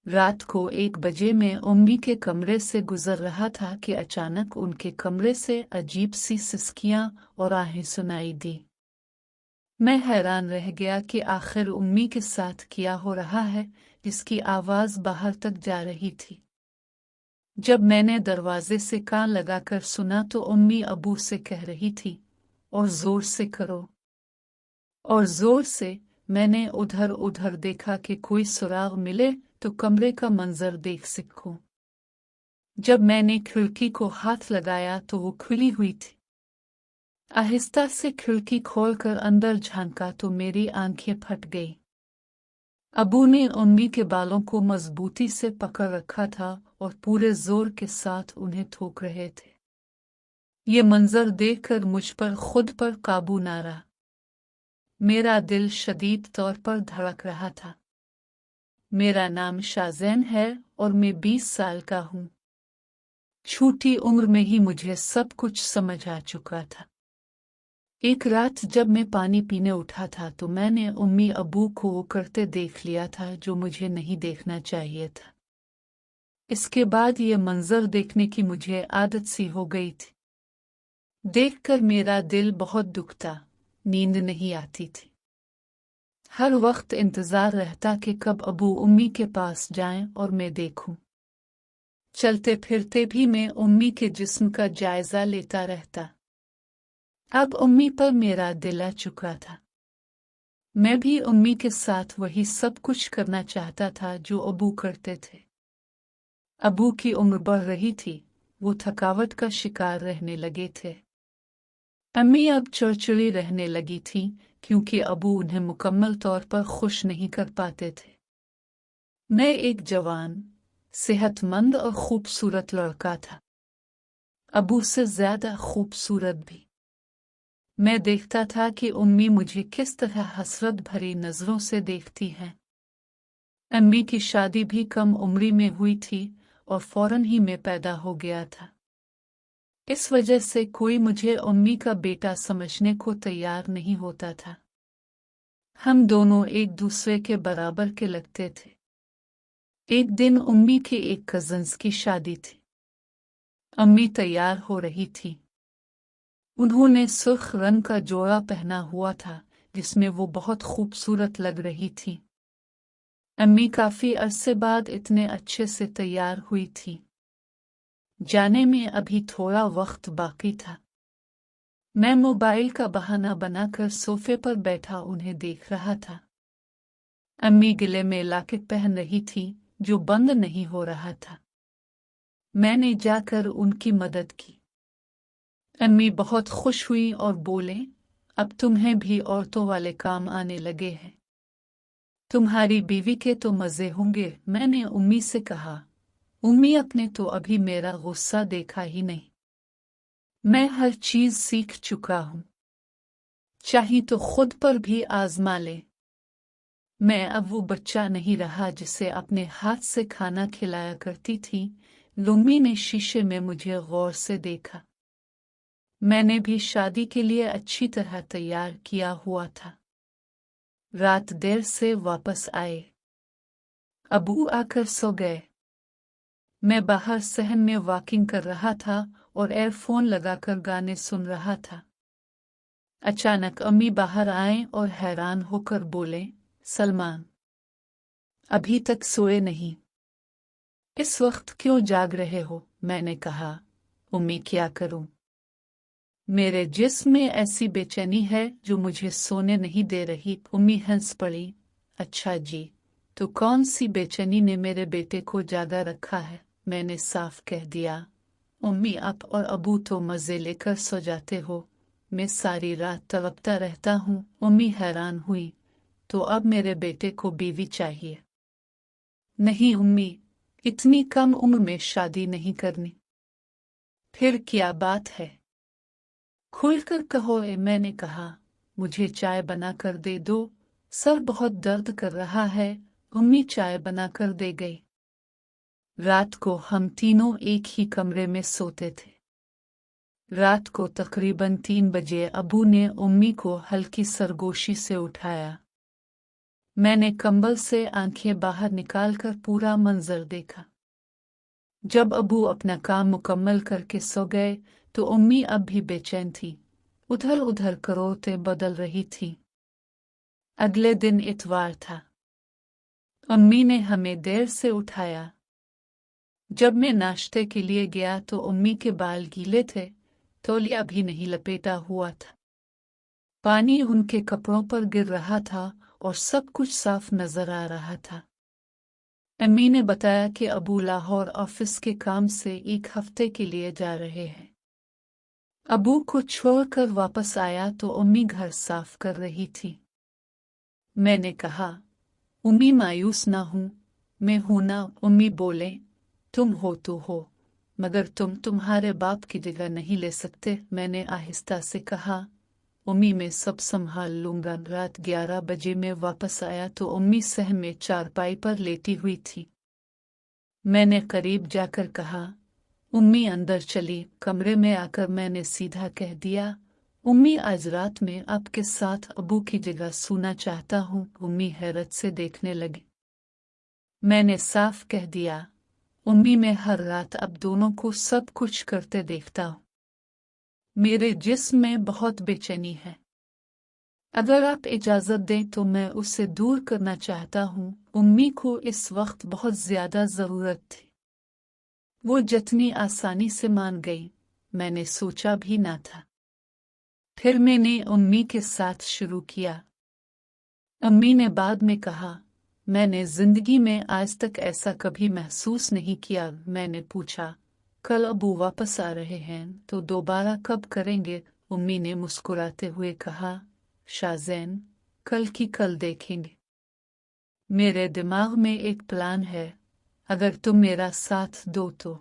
रात को 1 बजे मैं उम्मी के कमरे से गुजर रहा था कि अचानक उनके कमरे से अजीब सी सिसकियां और आहें सुनाई दी। मैं हैरान रह गया कि आखिर उम्मी के साथ क्या हो रहा है, जिसकी आवाज बाहर तक जा रही थी। जब मैंने दरवाजे से कान लगाकर सुना तो उम्मी अबू से कह रही थी, और जोर से करो, और जोर से। मैंने उधर उधर देखा कि कोई सुराग मिले तो कमरे का मंजर देख सकूं। जब मैंने खिड़की को हाथ लगाया तो वो खुली हुई थी। आहिस्ता से खिड़की खोलकर अंदर झांका तो मेरी आंखें फट गईं। अबू ने उम्मी के बालों को मजबूती से पकड़ रखा था और पूरे जोर के साथ उन्हें थूक रहे थे। ये मंजर देखकर मुझ पर खुद पर काबू न रहा। मेरा दिल शदीद तौर पर धड़क रहा था। मेरा नाम शाज़ैन है और मैं 20 साल का हूँ। छोटी उम्र में ही मुझे सब कुछ समझ आ चुका था। एक रात जब मैं पानी पीने उठा था तो मैंने उम्मी अबू को वो करते देख लिया था जो मुझे नहीं देखना चाहिए था। इसके बाद ये मंजर देखने की मुझे आदत सी हो गई थी। देखकर मेरा दिल बहुत दुखता, नींद नहीं आती थी। हर वक्त इंतजार रहता कि कब अबू उम्मी के पास जाएं और मैं देखूं। चलते फिरते भी मैं उम्मी के जिस्म का जायजा लेता रहता। अब उम्मी पर मेरा दिल आ चुका था। मैं भी उम्मी के साथ वही सब कुछ करना चाहता था जो अबू करते थे। अबू की उम्र बढ़ रही थी, वो थकावट का शिकार रहने लगे थे। अम्मी अब चिड़चिड़ी रहने लगी थी क्योंकि अबू उन्हें मुकम्मल तौर पर खुश नहीं कर पाते थे। मैं एक जवान, सेहतमंद और खूबसूरत लड़का था, अबू से ज्यादा खूबसूरत भी। मैं देखता था कि उम्मी मुझे किस तरह हसरत भरी नजरों से देखती हैं। अम्मी की शादी भी कम उम्री में हुई थी और फौरन ही मैं पैदा हो गया था। इस वजह से कोई मुझे उम्मी का बेटा समझने को तैयार नहीं होता था। हम दोनों एक दूसरे के बराबर के लगते थे। एक दिन उम्मी के एक कजन्स की शादी थी। अम्मी तैयार हो रही थी। उन्होंने सुर्ख रंग का जोड़ा पहना हुआ था जिसमें वो बहुत खूबसूरत लग रही थी। अम्मी काफी अरसे बाद इतने अच्छे से तैयार हुई थी। जाने में अभी थोड़ा वक्त बाकी था। मैं मोबाइल का बहाना बनाकर सोफे पर बैठा उन्हें देख रहा था। अम्मी गले में लॉकेट पहन रही थी जो बंद नहीं हो रहा था। मैंने जाकर उनकी मदद की। अम्मी बहुत खुश हुई और बोले, अब तुम्हें भी औरतों वाले काम आने लगे हैं। तुम्हारी बीवी के तो मजे होंगे। मैंने उम्मी से कहा, उम्मी अपने तो अभी मेरा गुस्सा देखा ही नहीं। मैं हर चीज सीख चुका हूं, चाहे तो खुद पर भी आजमा ले। मैं अब वो बच्चा नहीं रहा जिसे अपने हाथ से खाना खिलाया करती थी। उम्मी ने शीशे में मुझे गौर से देखा। मैंने भी शादी के लिए अच्छी तरह तैयार किया हुआ था। रात देर से वापस आए। अबू आकर सो गए। मैं बाहर सहन में वॉकिंग कर रहा था और एयरफोन लगाकर गाने सुन रहा था। अचानक अम्मी बाहर आए और हैरान होकर बोले, सलमान, अभी तक सोए नहीं? इस वक्त क्यों जाग रहे हो? मैंने कहा, उम्मी क्या करूं? मेरे जिस्म में ऐसी बेचैनी है जो मुझे सोने नहीं दे रही। उम्मी हंस पड़ी। अच्छा जी, तो कौन सी बेचैनी ने मेरे बेटे को जागा रखा है? मैंने साफ कह दिया, उम्मी आप और अबू तो मजे लेकर सो जाते हो, मैं सारी रात तड़पता रहता हूँ। उम्मी हैरान हुई, तो अब मेरे बेटे को बीवी चाहिए? नहीं उम्मी, इतनी कम उम्र में शादी नहीं करनी। फिर क्या बात है? खुलकर कहो। मैंने कहा, मुझे चाय बनाकर दे दो, सर बहुत दर्द कर रहा है। उम्मी चाय बनाकर दे गई। रात को हम तीनों एक ही कमरे में सोते थे। रात को तकरीबन 3 बजे अबू ने उम्मी को हल्की सरगोशी से उठाया। मैंने कंबल से आंखें बाहर निकालकर पूरा मंजर देखा। जब अबू अपना काम मुकम्मल करके सो गए तो उम्मी अब भी बेचैन थी, उधर उधर करवटें बदल रही थी। अगले दिन इतवार था। अम्मी ने हमें देर से उठाया। जब मैं नाश्ते के लिए गया तो उम्मी के बाल गीले थे, तौलिया भी नहीं लपेटा हुआ था। पानी उनके कपड़ों पर गिर रहा था और सब कुछ साफ नजर आ रहा था। अम्मी ने बताया कि अबू लाहौर ऑफिस के काम से 1 हफ्ते के लिए जा रहे हैं। अबू को छोड़कर वापस आया तो उम्मी घर साफ कर रही थी। मैंने कहा, उम्मी मायूस ना हूं, मैं हूं ना। उम्मी बोले, तुम हो तो हो, मगर तुम तुम्हारे बाप की जगह नहीं ले सकते। मैंने आहिस्ता से कहा, उम्मी मैं सब संभाल लूंगा। रात 11 बजे में वापस आया तो उम्मी सहम में चारपाई पर लेटी हुई थी। मैंने करीब जाकर कहा, उम्मी अंदर चली। कमरे में आकर मैंने सीधा कह दिया, उम्मी आज रात में आपके साथ अबू की जगह सोना चाहता हूँ। उम्मी हैरत से देखने लगी। मैंने साफ कह दिया, उम्मी मैं हर रात अब दोनों को सब कुछ करते देखता हूँ। मेरे जिस्म में बहुत बेचैनी है। अगर आप इजाजत दें तो मैं उससे दूर करना चाहता हूँ। उम्मी को इस वक्त बहुत ज्यादा जरूरत थी। वो जितनी आसानी से मान गई, मैंने सोचा भी ना था। फिर मैंने उम्मी के साथ शुरू किया। अम्मी ने बाद में कहा, मैंने जिंदगी में आज तक ऐसा कभी महसूस नहीं किया। मैंने पूछा, कल अबू वापस आ रहे हैं तो दोबारा कब करेंगे? उम्मी ने मुस्कुराते हुए कहा, शाज़ैन, कल की कल देखेंगे। मेरे दिमाग में एक प्लान है, अगर तुम मेरा साथ दो तो।